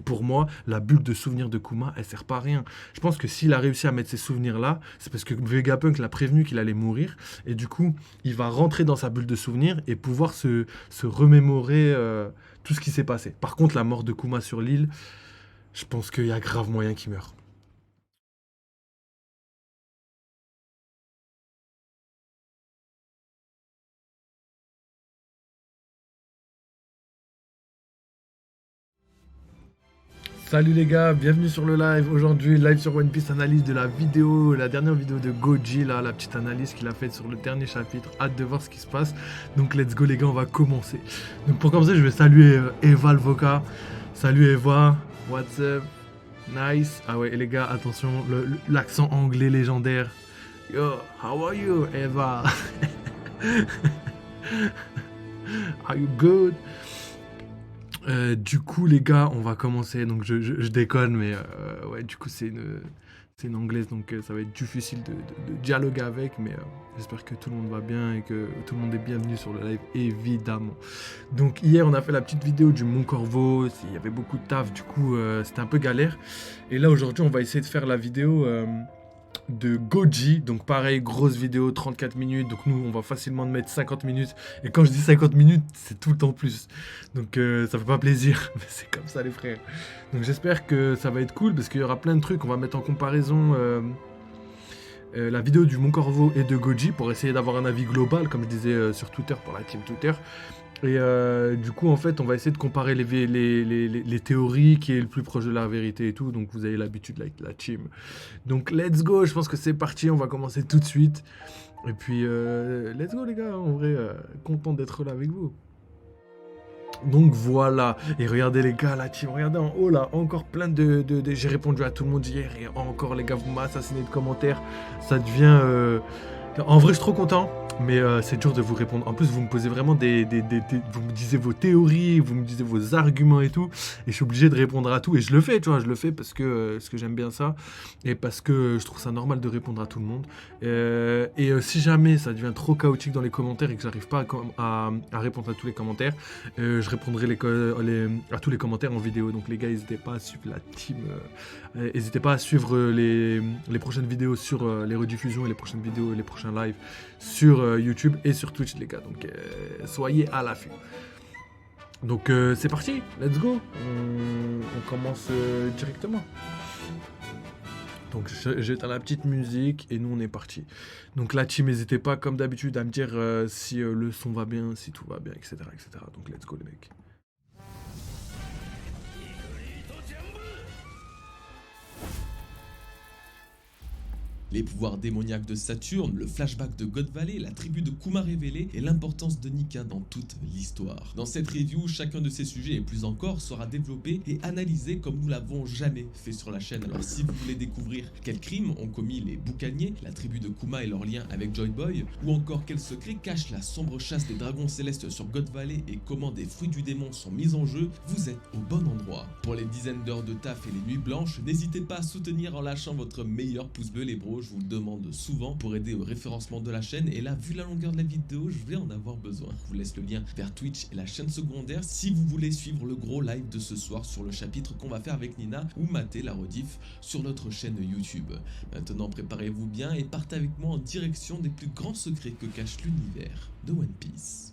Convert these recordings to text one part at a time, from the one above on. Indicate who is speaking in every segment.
Speaker 1: Pour moi, la bulle de souvenirs de Kuma, elle sert pas à rien. Je pense que s'il a réussi à mettre ces souvenirs-là, c'est parce que Vegapunk l'a prévenu qu'il allait mourir. Et du coup, il va rentrer dans sa bulle de souvenirs et pouvoir se remémorer tout ce qui s'est passé. Par contre, la mort de Kuma sur l'île, je pense qu'il y a grave moyen qu'il meure. Salut les gars, bienvenue sur le live. Aujourd'hui, live sur One Piece, analyse de la vidéo, la dernière vidéo de Goji, là, la petite analyse qu'il a faite sur le dernier chapitre. Hâte de voir ce qui se passe. Donc, let's go les gars, on va commencer. Donc, pour commencer, je vais saluer Eva Alvoca. Salut Eva, what's up? Nice. Ah ouais, et les gars, attention, l'accent anglais légendaire. Yo, how are you, Eva? Are you good? Du coup, les gars, on va commencer. Donc, je déconne, mais ouais, du coup, c'est une anglaise, donc ça va être difficile de dialoguer avec. Mais j'espère que tout le monde va bien et que tout le monde est bienvenu sur le live, évidemment. Donc, hier, on a fait la petite vidéo du Mont Corvo. Il y avait beaucoup de taf, du coup, c'était un peu galère. Et là, aujourd'hui, on va essayer de faire la vidéo de Goji. Donc pareil, grosse vidéo, 34 minutes. Donc nous, on va facilement mettre 50 minutes. Et quand je dis 50 minutes, c'est tout le temps plus. Donc ça fait pas plaisir, mais c'est comme ça les frères. Donc j'espère que ça va être cool parce qu'il y aura plein de trucs. On va mettre en comparaison la vidéo du Mont Corvo et de Goji pour essayer d'avoir un avis global, comme je disais sur Twitter pour la team Twitter. Et du coup, en fait, on va essayer de comparer les théories qui est le plus proche de la vérité et tout. Donc, vous avez l'habitude avec la team. Donc, let's go. Je pense que c'est parti. On va commencer tout de suite. Et puis, let's go, les gars. En vrai, content d'être là avec vous. Donc voilà, et regardez les gars, la team, regardez en haut là, encore plein j'ai répondu à tout le monde hier, et encore les gars, vous m'assassinez de commentaires, ça devient... En vrai, je suis trop content, mais c'est dur de vous répondre. En plus, vous me posez vraiment vous me disiez vos théories, vous me disiez vos arguments et tout, et je suis obligé de répondre à tout. Et je le fais, tu vois, je le fais parce que j'aime bien ça, et parce que je trouve ça normal de répondre à tout le monde. Si jamais ça devient trop chaotique dans les commentaires et que j'arrive pas à répondre à tous les commentaires, je répondrai à tous les commentaires en vidéo. Donc les gars, n'hésitez pas à suivre la team. N'hésitez pas à suivre les prochaines vidéos sur les rediffusions et les prochaines vidéos et les prochains lives sur YouTube et sur Twitch, les gars. Donc soyez à l'affût. Donc c'est parti, let's go. On commence directement. Donc j'éteins la petite musique et nous on est parti. Donc la team, n'hésitez pas comme d'habitude à me dire si le son va bien, si tout va bien, etc., etc. Donc let's go les mecs.
Speaker 2: Les pouvoirs démoniaques de Saturne, le flashback de God Valley, la tribu de Kuma révélée et l'importance de Nika dans toute l'histoire. Dans cette review, chacun de ces sujets et plus encore sera développé et analysé comme nous l'avons jamais fait sur la chaîne. Alors si vous voulez découvrir quels crimes ont commis les boucaniers, la tribu de Kuma et leur lien avec Joy Boy, ou encore quels secrets cache la sombre chasse des dragons célestes sur God Valley et comment des fruits du démon sont mis en jeu, vous êtes au bon endroit. Pour les dizaines d'heures de taf et les nuits blanches, n'hésitez pas à soutenir en lâchant votre meilleur pouce bleu les bros. Je vous le demande souvent pour aider au référencement de la chaîne, et là vu la longueur de la vidéo je vais en avoir besoin. Je vous laisse le lien vers Twitch et la chaîne secondaire si vous voulez suivre le gros live de ce soir sur le chapitre qu'on va faire avec Nina, ou mater la rediff sur notre chaîne YouTube. Maintenant préparez-vous bien et partez avec moi en direction des plus grands secrets que cache l'univers de One Piece.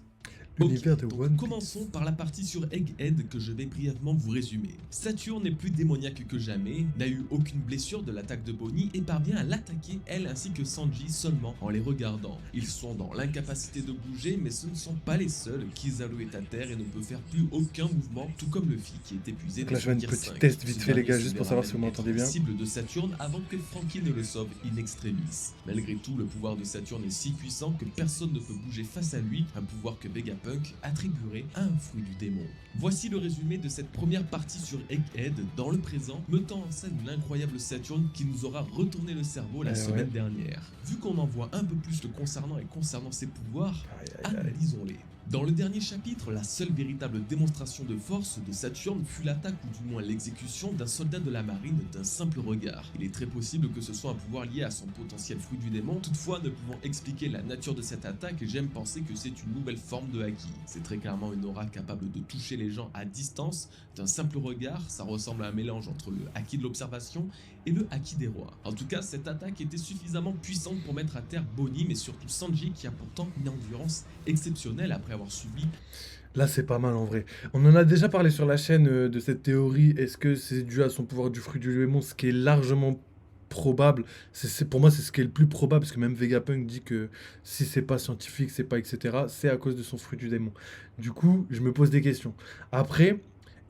Speaker 1: L'univers de
Speaker 2: donc
Speaker 1: One Piece.
Speaker 2: commençons par la partie sur Egghead que je vais brièvement vous résumer. Saturne est plus démoniaque que jamais, n'a eu aucune blessure de l'attaque de Bonnie et parvient à l'attaquer elle ainsi que Sanji seulement en les regardant. Ils sont dans l'incapacité de bouger, mais ce ne sont pas les seuls. Kizaru est à terre et ne peut faire plus aucun mouvement, tout comme Luffy qui est épuisé.
Speaker 1: Donc là je fais une petite test vite fait les gars, juste pour savoir si vous m'entendez bien.
Speaker 2: Cible de Saturne avant que Franky ne le sauve in extremis. Malgré tout, le pouvoir de Saturne est si puissant que personne ne peut bouger face à lui, un pouvoir que Vegapunk attribuerait à un fruit du démon. Voici le résumé de cette première partie sur Egghead dans le présent, mettant en scène l'incroyable Saturne qui nous aura retourné le cerveau la semaine dernière. Vu qu'on en voit un peu plus le concernant et concernant ses pouvoirs, analysons-les. Dans le dernier chapitre, la seule véritable démonstration de force de Saturne fut l'attaque ou du moins l'exécution d'un soldat de la marine d'un simple regard. Il est très possible que ce soit un pouvoir lié à son potentiel fruit du démon, toutefois ne pouvant expliquer la nature de cette attaque, j'aime penser que c'est une nouvelle forme de haki. C'est très clairement une aura capable de toucher les gens à distance d'un simple regard, ça ressemble à un mélange entre le haki de l'observation et le haki des rois. En tout cas, cette attaque était suffisamment puissante pour mettre à terre Bonnie, mais surtout Sanji qui a pourtant une endurance exceptionnelle après avoir subi.
Speaker 1: Là, c'est pas mal en vrai. On en a déjà parlé sur la chaîne de cette théorie. Est-ce que c'est dû à son pouvoir du fruit du démon, ce qui est largement probable. Pour moi, c'est ce qui est le plus probable, parce que même Vegapunk dit que si c'est pas scientifique, c'est pas etc., c'est à cause de son fruit du démon. Du coup, je me pose des questions. Après,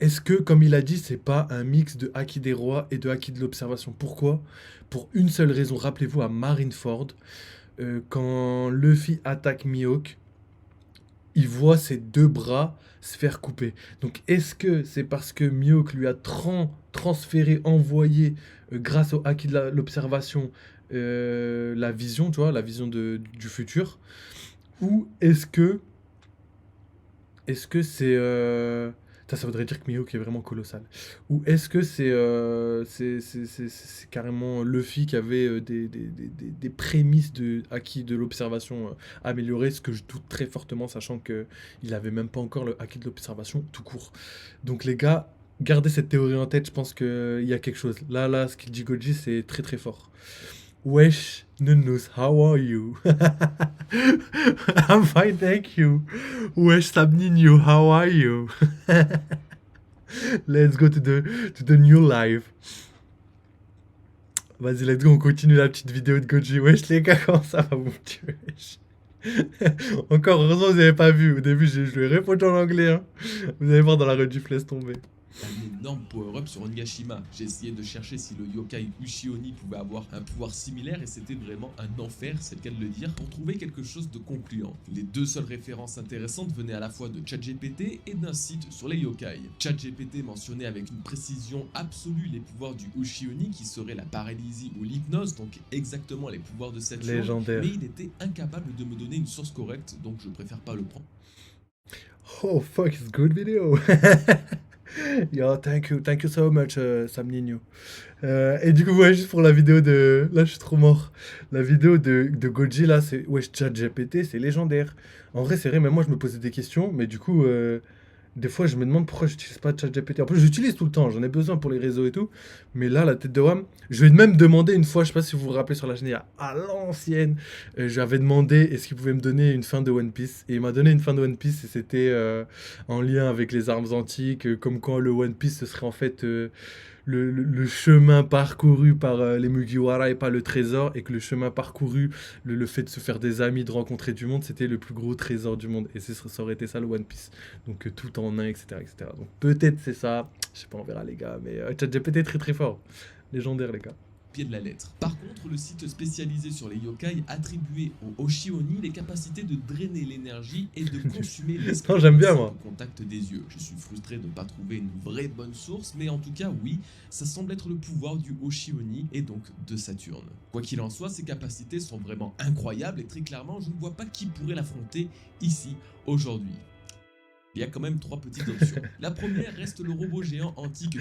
Speaker 1: est-ce que, comme il a dit, c'est pas un mix de Haki des rois et de Haki de l'observation? Pourquoi? Pour une seule raison. Rappelez-vous à Marineford, quand Luffy attaque Mihawk, il voit ses deux bras se faire couper. Donc est-ce que c'est parce que Mihawk lui a transféré, envoyé, grâce au haki de l'observation, la vision, tu vois, la vision du futur? Ou est-ce que c'est... ça voudrait dire que Mihawk est vraiment colossal. Ou est-ce que c'est carrément Luffy qui avait des prémices de haki de l'observation améliorées, ce que je doute très fortement, sachant qu'il n'avait même pas encore le haki de l'observation tout court. Donc les gars, gardez cette théorie en tête, je pense qu'il y a quelque chose. Là, ce qu'il dit Goji, c'est très très fort. Wesh, Nunus, how are you? I'm fine, thank you. Wesh, Sabninho, how are you? Let's go to the new live. Vas-y, let's go, on continue la petite vidéo de Goji. Wesh, les gars, comment ça va vous tuer? Wesh. Encore, heureusement, vous n'avez pas vu. Au début, je lui ai répondu en anglais. Hein. Vous allez voir dans la rediff, laisse tomber.
Speaker 2: Un énorme power-up sur Onigashima. J'ai essayé de chercher si le yokai Uchioni pouvait avoir un pouvoir similaire et c'était vraiment un enfer, c'est le cas de le dire, pour trouver quelque chose de concluant. Les deux seules références intéressantes venaient à la fois de ChatGPT et d'un site sur les yokai. ChatGPT mentionnait avec une précision absolue les pouvoirs du Uchioni qui seraient la paralysie ou l'hypnose, donc exactement les pouvoirs de Saturne,
Speaker 1: Légendaire.
Speaker 2: mais il était incapable de me donner une source correcte, donc je préfère pas le prendre.
Speaker 1: Oh fuck, it's good video. Yo, thank you so much, Sam Nino. Et du coup, ouais, juste pour la vidéo de... Là, je suis trop mort. La vidéo de Goji, là, c'est... Ouais, ChatGPT, c'est légendaire. En vrai, c'est vrai, même moi, je me posais des questions, mais du coup, des fois, je me demande pourquoi j'utilise pas ChatGPT. En plus, j'utilise tout le temps, j'en ai besoin pour les réseaux et tout. Mais là, la tête de Wam, je vais même demander une fois, je sais pas si vous vous rappelez sur la chaîne, à l'ancienne, j'avais demandé est-ce qu'il pouvait me donner une fin de One Piece. Et il m'a donné une fin de One Piece, et c'était en lien avec les armes antiques, comme quand le One Piece, ce serait en fait... le chemin parcouru par les Mugiwara et pas le trésor, et que le chemin parcouru, le fait de se faire des amis, de rencontrer du monde, c'était le plus gros trésor du monde. Et ça aurait été ça le One Piece. Donc tout en un, etc. etc. Donc peut-être c'est ça, je sais pas, on verra les gars, mais ChatGPT est très très fort. Légendaire les gars.
Speaker 2: Pied de la lettre. Par contre, le site spécialisé sur les yokai attribuait aux Oshioni les capacités de drainer l'énergie et de consumer l'esprit
Speaker 1: Non, j'aime bien, moi.
Speaker 2: au contact des yeux. Je suis frustré de ne pas trouver une vraie bonne source, mais en tout cas, oui, ça semble être le pouvoir du Oshioni et donc de Saturne. Quoi qu'il en soit, ces capacités sont vraiment incroyables et très clairement, je ne vois pas qui pourrait l'affronter ici, aujourd'hui. Il y a quand même trois petites options. La première reste le robot géant antique.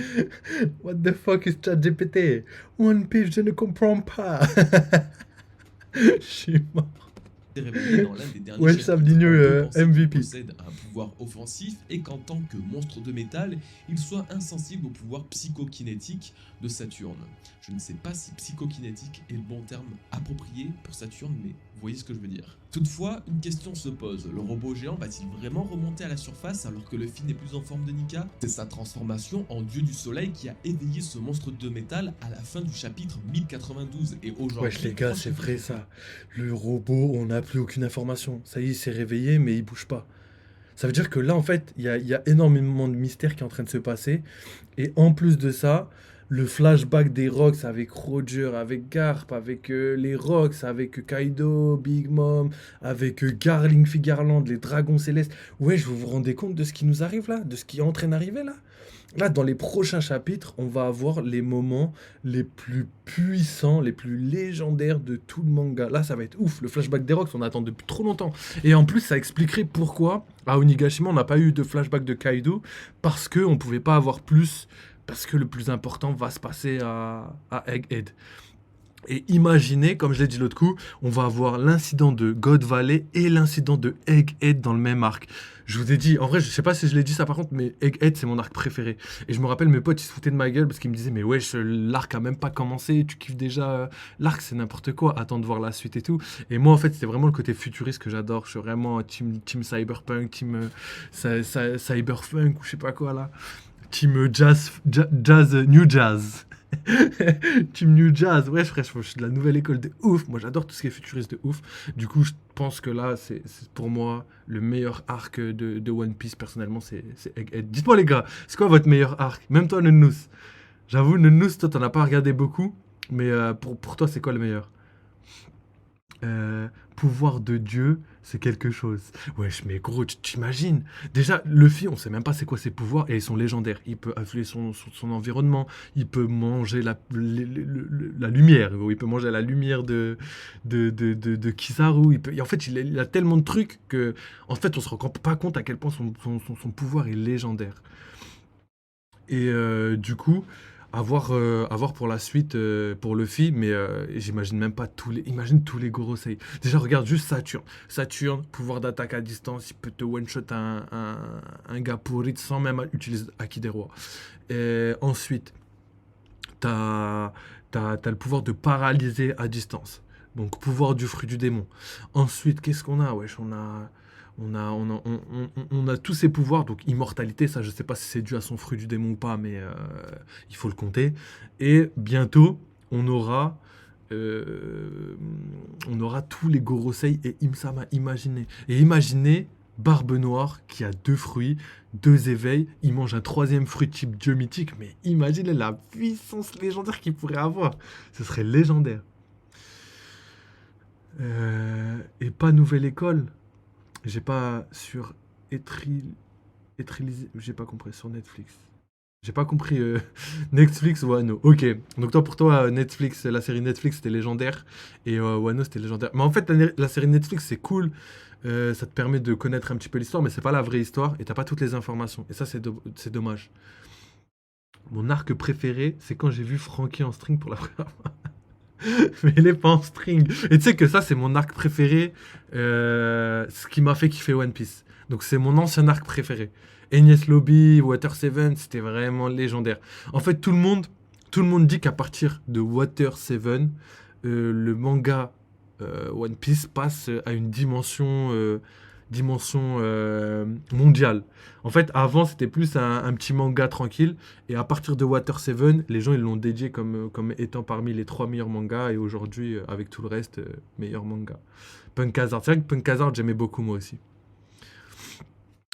Speaker 1: What the fuck is ChatGPT? One Piece, je ne comprends pas. Je suis mort.
Speaker 2: Révélé dans l'un des derniers
Speaker 1: Ouais,
Speaker 2: chapitres,
Speaker 1: Sabdinho,
Speaker 2: on peut penser qu'il
Speaker 1: MVP.
Speaker 2: possède un pouvoir offensif et qu'en tant que monstre de métal, il soit insensible au pouvoir psychokinétique de Saturne. Je ne sais pas si psychokinétique est le bon terme approprié pour Saturne, mais vous voyez ce que je veux dire. Toutefois, une question se pose. Le robot géant va-t-il vraiment remonter à la surface alors que Luffy n'est plus en forme de Nika? C'est sa transformation en dieu du soleil qui a éveillé ce monstre de métal à la fin du chapitre 1092 et aujourd'hui...
Speaker 1: Wesh les gars, c'est vrai ça. Le robot, on n'a plus aucune information. Ça y est, il s'est réveillé, mais il bouge pas. Ça veut dire que là, en fait, il y a énormément de mystères qui est en train de se passer. Et en plus de ça, le flashback des Rocks avec Roger, avec Garp, avec les Rocks, avec Kaido, Big Mom, avec Garling, Figarland, les Dragons Célestes. Ouais, vous vous rendez compte de ce qui nous arrive là? De ce qui est en train d'arriver là? Là, dans les prochains chapitres, on va avoir les moments les plus puissants, les plus légendaires de tout le manga. Là, ça va être ouf. Le flashback d'Erox, on attend depuis trop longtemps. Et en plus, ça expliquerait pourquoi à Onigashima, on n'a pas eu de flashback de Kaido, parce qu'on pouvait pas avoir plus, parce que le plus important va se passer à Egghead. Et imaginez, comme je l'ai dit l'autre coup, on va avoir l'incident de God Valley et l'incident de Egghead dans le même arc. Je vous ai dit, en vrai, je sais pas si je l'ai dit ça par contre, mais Egghead, c'est mon arc préféré. Et je me rappelle, mes potes, ils se foutaient de ma gueule parce qu'ils me disaient, mais wesh, l'arc a même pas commencé, tu kiffes déjà l'arc, c'est n'importe quoi, attends de voir la suite et tout. Et moi, en fait, c'était vraiment le côté futuriste que j'adore. Je suis vraiment team cyberpunk, team cyberpunk ou je sais pas quoi là. Team New Jazz. Team New Jazz, ouais, frère, je suis de la nouvelle école de ouf. Moi, j'adore tout ce qui est futuriste de ouf. Du coup, je pense que là, c'est pour moi le meilleur arc de One Piece. Personnellement, c'est Egghead. Dites-moi, les gars, c'est quoi votre meilleur arc? Même toi, Nunous. J'avoue, Nunous, toi, t'en as pas regardé beaucoup. Mais pour toi, c'est quoi le meilleur? Pouvoir de Dieu, c'est quelque chose. Wesh, mais gros, tu t'imagines? Déjà, Luffy, on sait même pas c'est quoi ses pouvoirs et ils sont légendaires. Il peut influer son environnement, il peut manger la lumière, gros. Il peut manger la lumière de Kizaru. Et en fait, il a tellement de trucs que, en fait, on se rend pas compte à quel point son pouvoir est légendaire. Et du coup, à voir pour la suite pour Luffy, mais j'imagine même pas imagine tous les Gorosei. Déjà, regarde juste Saturne. Saturne, pouvoir d'attaque à distance, il peut te one-shot un gars pourri sans même utiliser Haki des Rois. Et ensuite, t'as le pouvoir de paralyser à distance. Donc, pouvoir du fruit du démon. Ensuite, qu'est-ce qu'on a? Wesh, on a tous ces pouvoirs, donc immortalité, ça je sais pas si c'est dû à son fruit du démon ou pas, mais il faut le compter. Et bientôt, euh, on aura tous les Gorosei et Imsama, imaginez. Et imaginez Barbe Noire qui a 2 fruits, 2 éveils, il mange un troisième fruit type dieu mythique, mais imaginez la puissance légendaire qu'il pourrait avoir. Ce serait légendaire. Et pas nouvelle école. J'ai pas sur j'ai pas compris sur Netflix. J'ai pas compris Netflix ou Wano. Ok, donc toi pour toi Netflix, la série Netflix c'était légendaire et Wano c'était légendaire. Mais en fait la série Netflix c'est cool, ça te permet de connaître un petit peu l'histoire, mais c'est pas la vraie histoire et t'as pas toutes les informations. Et ça c'est dommage. Mon arc préféré c'est quand j'ai vu Frankie en string pour la première fois. Mais il est pas en string. Et tu sais que ça, c'est mon arc préféré. Ce qui m'a fait kiffer One Piece. Donc, c'est mon ancien arc préféré. Enies Lobby, Water 7, c'était vraiment légendaire. En fait, tout le monde dit qu'à partir de Water 7, le manga One Piece passe à une dimension mondiale. En fait, avant, c'était plus un petit manga tranquille. Et à partir de Water 7, les gens ils l'ont dédié comme étant parmi les 3 meilleurs mangas. Et aujourd'hui, avec tout le reste, meilleur manga. Punk Hazard. C'est vrai que Punk Hazard, j'aimais beaucoup moi aussi.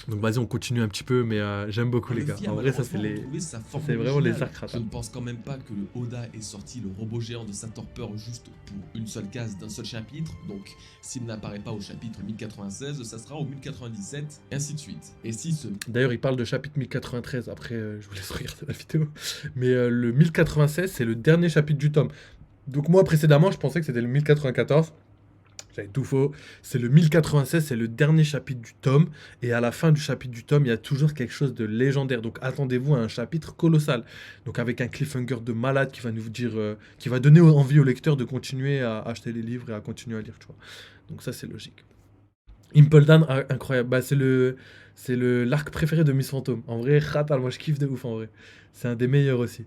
Speaker 1: Donc vas-y, on continue un petit peu, mais j'aime beaucoup les gars.
Speaker 2: Luffy a
Speaker 1: En vrai, ça c'est
Speaker 2: malheureusement retrouvé sa forme
Speaker 1: c'est vraiment les
Speaker 2: originale.
Speaker 1: arcs
Speaker 2: Je
Speaker 1: ratables.
Speaker 2: ne pense quand même pas que le Oda ait sorti le robot géant de sa torpeur juste pour une seule case d'un seul chapitre, donc s'il n'apparaît pas au chapitre 1096, ça sera au 1097, et ainsi de suite. Et si ce
Speaker 1: D'ailleurs, il parle de chapitre 1093. Après, je vous laisse regarder la vidéo. Mais le 1096, c'est le dernier chapitre du tome. Donc moi, précédemment, je pensais que c'était le 1094. J'avais tout faux. C'est le 1096, c'est le dernier chapitre du tome. Et à la fin du chapitre du tome, il y a toujours quelque chose de légendaire. Donc attendez-vous à un chapitre colossal. Donc avec un cliffhanger de malade qui va nous dire, qui va donner envie au lecteur de continuer à acheter les livres et à continuer à lire, tu vois. Donc ça, c'est logique. Impel Down, incroyable. Bah, c'est l'arc préféré de Miss Phantom. En vrai, Ratal, moi je kiffe de ouf en vrai. C'est un des meilleurs aussi.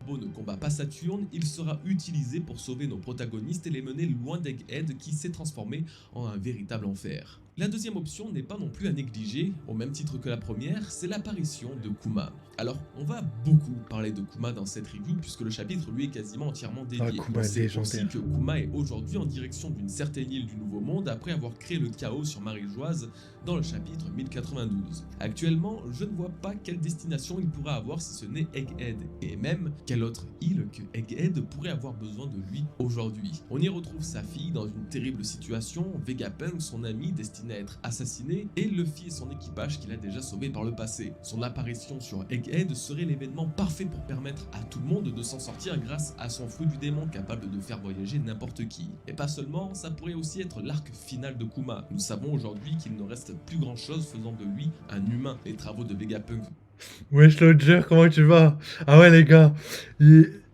Speaker 2: robot ne combat pas Saturne, il sera utilisé pour sauver nos protagonistes et les mener loin d'Egghead qui s'est transformé en un véritable enfer. La deuxième option n'est pas non plus à négliger, au même titre que la première, c'est l'apparition de Kuma. Alors, on va beaucoup parler de Kuma dans cette review puisque le chapitre lui est quasiment entièrement dédié.
Speaker 1: Kuma
Speaker 2: On
Speaker 1: est
Speaker 2: sait
Speaker 1: légendaire.
Speaker 2: aussi que Kuma est aujourd'hui en direction d'une certaine île du Nouveau Monde après avoir créé le chaos sur Marie-Joise dans le chapitre 1092. Actuellement, je ne vois pas quelle destination il pourra avoir si ce n'est Egghead, et même quelle autre île que Egghead pourrait avoir besoin de lui aujourd'hui. On y retrouve sa fille dans une terrible situation, Vegapunk, son ami destiné destiné à être assassiné, et Luffy et son équipage qu'il a déjà sauvé par le passé. Son apparition sur Egghead serait l'événement parfait pour permettre à tout le monde de s'en sortir grâce à son fruit du démon capable de faire voyager n'importe qui. Et pas seulement, ça pourrait aussi être l'arc final de Kuma. Nous savons aujourd'hui qu'il ne reste plus grand chose faisant de lui un humain. Les travaux de Vegapunk.
Speaker 1: Wesh Lodger, comment tu vas? Ah ouais les gars,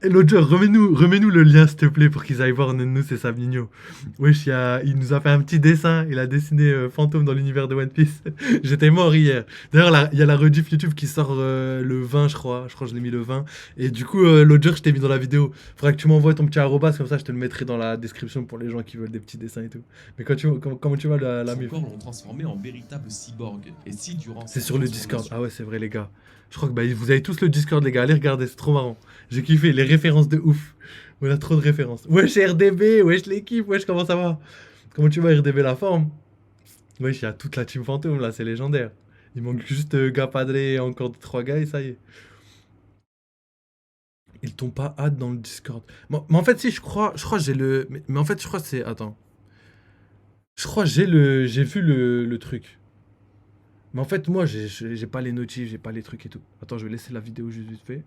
Speaker 1: Lodger, remets-nous le lien s'il te plaît pour qu'ils aillent voir Nenu et Sabinho. Wesh, il nous a fait un petit dessin, il a dessiné Fantôme dans l'univers de One Piece. J'étais mort hier. D'ailleurs, il y a la rediff YouTube qui sort le 20 je crois que je l'ai mis le 20. Et du coup, Lodger, je t'ai mis dans la vidéo. Faudra que tu m'envoies ton petit arrobas, comme ça je te le mettrai dans la description pour les gens qui veulent des petits dessins et tout. Mais comment tu vas la
Speaker 2: Son
Speaker 1: mif?
Speaker 2: corps l'ont transformé en véritable cyborg. Et si durant
Speaker 1: C'est
Speaker 2: sa
Speaker 1: sur le
Speaker 2: transformation-
Speaker 1: Discord. Ah ouais, c'est vrai, les gars. Je crois que bah, vous avez tous le Discord, les gars. Allez regarder, c'est trop marrant. J'ai kiffé les références de ouf. On a trop de références. Wesh, RDB, wesh, l'équipe, wesh, comment ça va? Comment tu vas, RDB, la forme? Wesh, il y a toute la team fantôme là, c'est légendaire. Il manque juste Gapadre et encore 3 gars et ça y est. Ils t'ont pas hâte dans le Discord. Mais en fait, si, je crois que j'ai le. Mais en fait, je crois que c'est. Attends. Je crois que j'ai vu le truc. Mais en fait, moi, j'ai pas les notifs, j'ai pas les trucs et tout. Attends, je vais laisser la vidéo juste vite fait.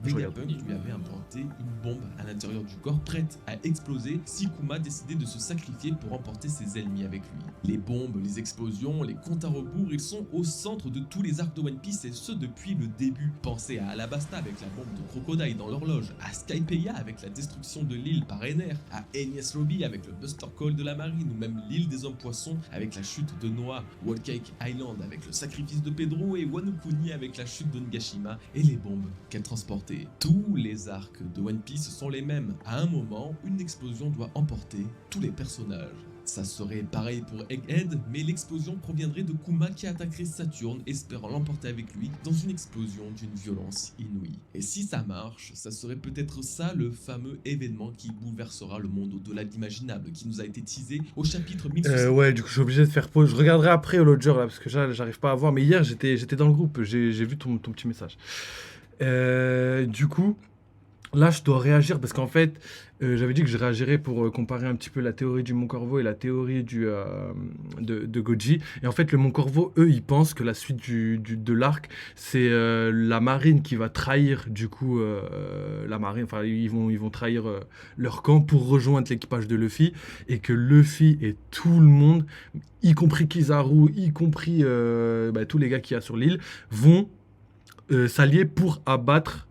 Speaker 1: Je regarde.
Speaker 2: Vegapunk lui avait implanté une bombe à l'intérieur du corps prête à exploser si Kuma décidait de se sacrifier pour emporter ses ennemis avec lui. Les bombes, les explosions, les comptes à rebours, ils sont au centre de tous les arcs de One Piece et ce depuis le début. Pensez à Alabasta avec la bombe de Crocodile dans l'horloge, à Skypiea avec la destruction de l'île par Ener, à Enies Lobby avec le Buster Call de la marine ou même l'île des hommes poissons avec la chute de Noah, Whole Cake Island avec le sacrifice de Pedro et Wano Kuni avec la chute de Ngashima et les bombes qu'elle transportait. Tous les arcs de One Piece sont les mêmes. À un moment, une explosion doit emporter tous les personnages. Ça serait pareil pour Egghead, mais l'explosion proviendrait de Kuma qui attaquerait Saturne, espérant l'emporter avec lui dans une explosion d'une violence inouïe. Et si ça marche, ça serait peut-être ça le fameux événement qui bouleversera le monde au-delà de l'imaginable, qui nous a été teasé au chapitre 1600.
Speaker 1: Ouais, du coup, je suis obligé de faire pause. Je regarderai après Lodger là, parce que j'arrive pas à voir. Mais hier, j'étais dans le groupe, j'ai vu ton petit message. Du coup, là, je dois réagir parce qu'en fait, j'avais dit que je réagirais pour comparer un petit peu la théorie du Mont Corvo et la théorie de Goji. Et en fait, le Mont Corvo, eux, ils pensent que la suite de l'arc, c'est la marine qui va trahir, du coup, la marine. Enfin, ils vont trahir leur camp pour rejoindre l'équipage de Luffy. Et que Luffy et tout le monde, y compris Kizaru, y compris tous les gars qu'il y a sur l'île, vont s'allier pour abattre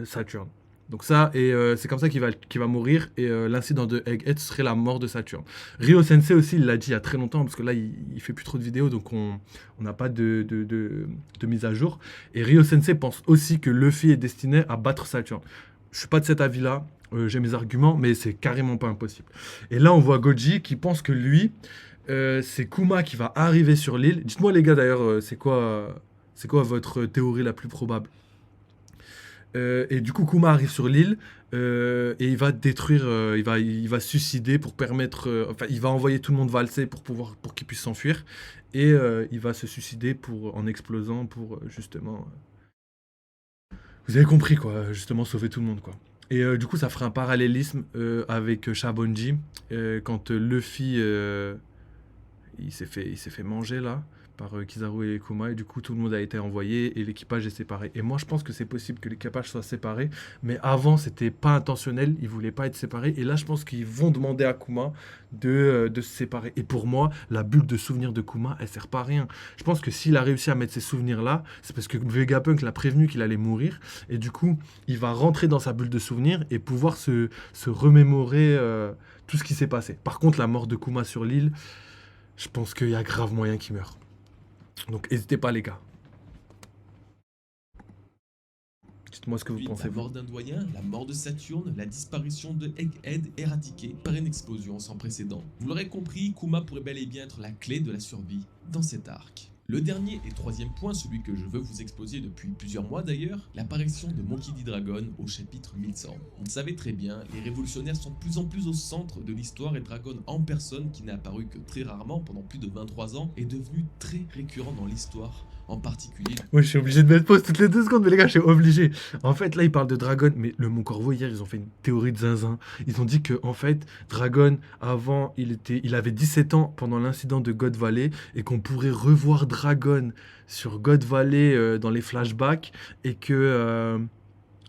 Speaker 1: Saturne. Donc ça, et c'est comme ça qu'il va mourir, et l'incident de Egghead serait la mort de Saturne. Ryo Sensei aussi, il l'a dit il y a très longtemps, parce que là, il fait plus trop de vidéos, donc on n'a pas de mise à jour. Et Ryo Sensei pense aussi que Luffy est destiné à battre Saturne. Je suis pas de cet avis-là, j'ai mes arguments, mais c'est carrément pas impossible. Et là, on voit Goji qui pense que lui, c'est Kuma qui va arriver sur l'île. Dites-moi les gars d'ailleurs, c'est quoi votre théorie la plus probable? Et du coup, Kuma arrive sur l'île et il va détruire, il va se suicider pour permettre, enfin, il va envoyer tout le monde valser pour qu'ils puissent s'enfuir et il va se suicider en explosant pour justement, vous avez compris quoi, justement sauver tout le monde quoi. Et du coup, ça ferait un parallélisme avec Shabonji quand Luffy il s'est fait manger là par Kizaru et Kuma et du coup tout le monde a été envoyé et l'équipage est séparé. Et moi je pense que c'est possible que l'équipage soit séparé, mais avant c'était pas intentionnel, ils voulaient pas être séparés et là je pense qu'ils vont demander à Kuma de se séparer. Et pour moi la bulle de souvenirs de Kuma elle sert pas à rien. Je pense que s'il a réussi à mettre ces souvenirs là, c'est parce que Vegapunk l'a prévenu qu'il allait mourir et du coup il va rentrer dans sa bulle de souvenirs et pouvoir se remémorer tout ce qui s'est passé. Par contre la mort de Kuma sur l'île, je pense qu'il y a grave moyen qu'il meure. Donc n'hésitez pas les gars. Dites-moi ce que vous
Speaker 2: Puis,
Speaker 1: pensez.
Speaker 2: la mort d'un doyen, la mort de Saturne, la disparition de Egghead éradiquée par une explosion sans précédent. Vous l'aurez compris, Kuma pourrait bel et bien être la clé de la survie dans cet arc. Le dernier et troisième point, celui que je veux vous exposer depuis plusieurs mois d'ailleurs, l'apparition de Monkey D. Dragon au chapitre 1100. Vous le savez très bien, les révolutionnaires sont de plus en plus au centre de l'histoire et Dragon en personne, qui n'a apparu que très rarement pendant plus de 23 ans, est devenu très récurrent dans l'histoire en particulier.
Speaker 1: Ouais, je suis obligé de mettre pause toutes les 2 secondes, mais les gars, je suis obligé. En fait, là, ils parlent de Dragon, mais le Mon Corvo, hier, ils ont fait une théorie de zinzin. Ils ont dit que, en fait, Dragon, avant, il avait 17 ans pendant l'incident de God Valley, et qu'on pourrait revoir Dragon sur God Valley dans les flashbacks, et que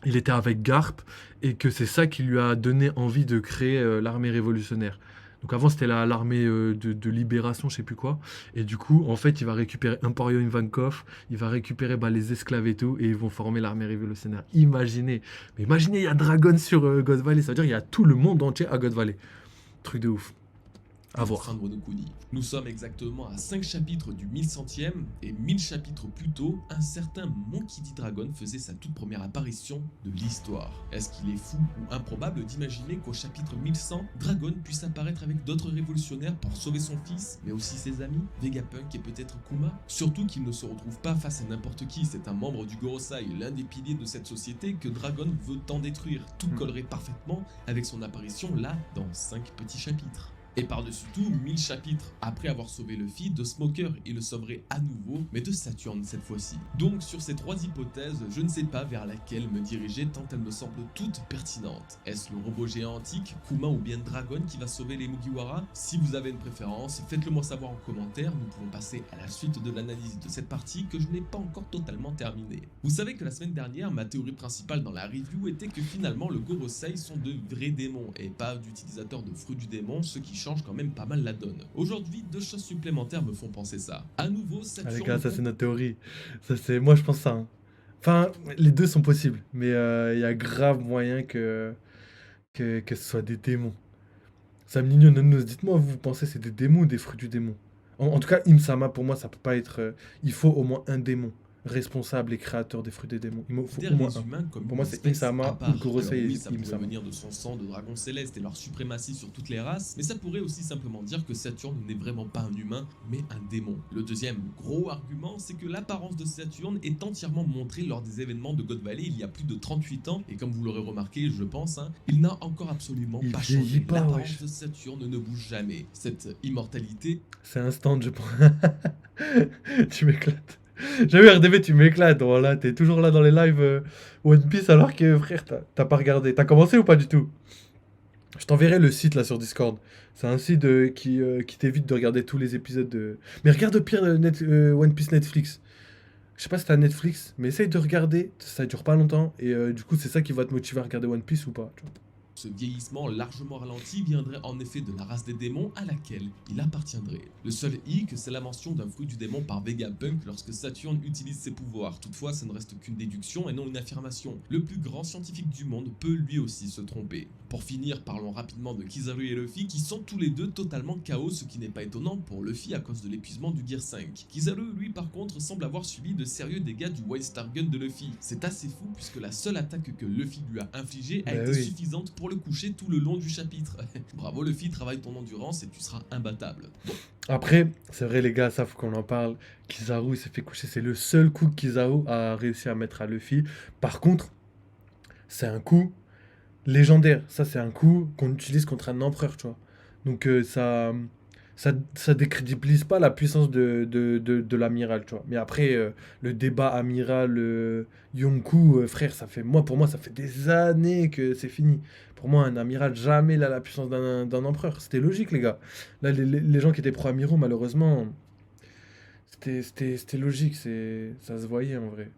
Speaker 1: il était avec Garp, et que c'est ça qui lui a donné envie de créer l'armée révolutionnaire. Donc avant c'était l'armée de libération, je sais plus quoi. Et du coup, en fait, il va récupérer Emporio Ivankov, il va récupérer les esclaves et tout, et ils vont former l'armée révolutionnaire. Imaginez. Mais imaginez, il y a Dragon sur God Valley, ça veut dire qu'il y a tout le monde entier à God Valley. Truc de ouf. À
Speaker 2: Du
Speaker 1: voir.
Speaker 2: train de Wano Kuni. Nous sommes exactement à 5 chapitres du 1100e et 1000 chapitres plus tôt, un certain Monkey D. Dragon faisait sa toute première apparition de l'histoire. Est-ce qu'il est fou ou improbable d'imaginer qu'au chapitre 1100, Dragon puisse apparaître avec d'autres révolutionnaires pour sauver son fils, mais aussi ses amis, Vegapunk et peut-être Kuma? Surtout qu'il ne se retrouve pas face à n'importe qui, c'est un membre du Gorosei, l'un des piliers de cette société que Dragon veut tant détruire. Tout collerait parfaitement avec son apparition là dans 5 petits chapitres. Et par-dessus tout, 1000 chapitres après avoir sauvé Luffy de Smoker, il le sauverait à nouveau, mais de Saturne cette fois-ci. Donc sur ces 3 hypothèses, je ne sais pas vers laquelle me diriger tant elles me semblent toutes pertinentes. Est-ce le robot géant antique, Kuma ou bien Dragon qui va sauver les Mugiwara? Si vous avez une préférence, faites-le moi savoir en commentaire, nous pouvons passer à la suite de l'analyse de cette partie que je n'ai pas encore totalement terminée. Vous savez que la semaine dernière, ma théorie principale dans la review était que finalement le Gorosei sont de vrais démons et pas d'utilisateurs de fruits du démon, ce qui change quand même pas mal la donne. Aujourd'hui, 2 choses supplémentaires me font penser ça. À nouveau,
Speaker 1: Ah, les
Speaker 2: Saturne...
Speaker 1: gars, ça c'est notre théorie. Ça c'est, moi je pense ça, hein. Enfin, les deux sont possibles, mais il y a grave moyen que ce soit des démons. Sam Nino, Nonos, dites-moi, vous pensez c'est des démons ou des fruits du démon? En tout cas, Imsama, pour moi, ça peut pas être. Il faut au moins un démon responsable et créateur des fruits des démons. Il faut au moins
Speaker 2: les
Speaker 1: un.
Speaker 2: humains comme
Speaker 1: Pour
Speaker 2: une
Speaker 1: moi, c'est
Speaker 2: espèce à
Speaker 1: Imsama,
Speaker 2: part.
Speaker 1: ou Gorosei
Speaker 2: Alors oui,
Speaker 1: et
Speaker 2: ça pourrait
Speaker 1: Imsama.
Speaker 2: venir de son sang de dragon céleste et leur suprématie sur toutes les races, mais ça pourrait aussi simplement dire que Saturne n'est vraiment pas un humain, mais un démon. Le deuxième gros argument, c'est que l'apparence de Saturne est entièrement montrée lors des événements de God Valley il y a plus de 38 ans, et comme vous l'aurez remarqué, je pense, hein, il n'a encore absolument
Speaker 1: Il
Speaker 2: pas
Speaker 1: vieillit
Speaker 2: changé.
Speaker 1: pas,
Speaker 2: L'apparence
Speaker 1: wesh.
Speaker 2: de Saturne ne bouge jamais. Cette immortalité
Speaker 1: C'est instant, je pense. Tu m'éclates. J'ai vu RDB, tu m'éclates. Voilà, t'es toujours là dans les lives One Piece alors que, frère, t'as pas regardé. T'as commencé ou pas du tout? Je t'enverrai le site là sur Discord. C'est un site qui t'évite de regarder tous les épisodes de. Mais regarde au pire One Piece Netflix. Je sais pas si t'as Netflix, mais essaye de regarder. Ça dure pas longtemps. Et du coup, c'est ça qui va te motiver à regarder One Piece ou pas. Tu vois.
Speaker 2: Ce vieillissement largement ralenti viendrait en effet de la race des démons à laquelle il appartiendrait. Le seul hic, c'est la mention d'un fruit du démon par Vegapunk lorsque Saturne utilise ses pouvoirs. Toutefois, ça ne reste qu'une déduction et non une affirmation. Le plus grand scientifique du monde peut lui aussi se tromper. Pour finir, parlons rapidement de Kizaru et Luffy qui sont tous les deux totalement KO, ce qui n'est pas étonnant pour Luffy à cause de l'épuisement du Gear 5. Kizaru, lui, par contre, semble avoir subi de sérieux dégâts du White Star Gun de Luffy. C'est assez fou puisque la seule attaque que Luffy lui a infligée a été suffisante pour le coucher tout le long du chapitre. Bravo Luffy, travaille ton endurance et tu seras imbattable. Bon.
Speaker 1: Après, c'est vrai les gars, ça faut qu'on en parle. Kizaru il s'est fait coucher, c'est le seul coup que Kizaru a réussi à mettre à Luffy. Par contre, c'est un coup légendaire. Ça c'est un coup qu'on utilise contre un empereur, tu vois. Donc ça décrédibilise pas la puissance de l'amiral, tu vois. Mais après, le débat amiral Yonkou, frère, pour moi, ça fait des années que c'est fini. Pour moi, un amiral, jamais il a la puissance d'un empereur. C'était logique, les gars. Là, les gens qui étaient pro-amiraux, malheureusement, c'était logique. Ça se voyait, en vrai.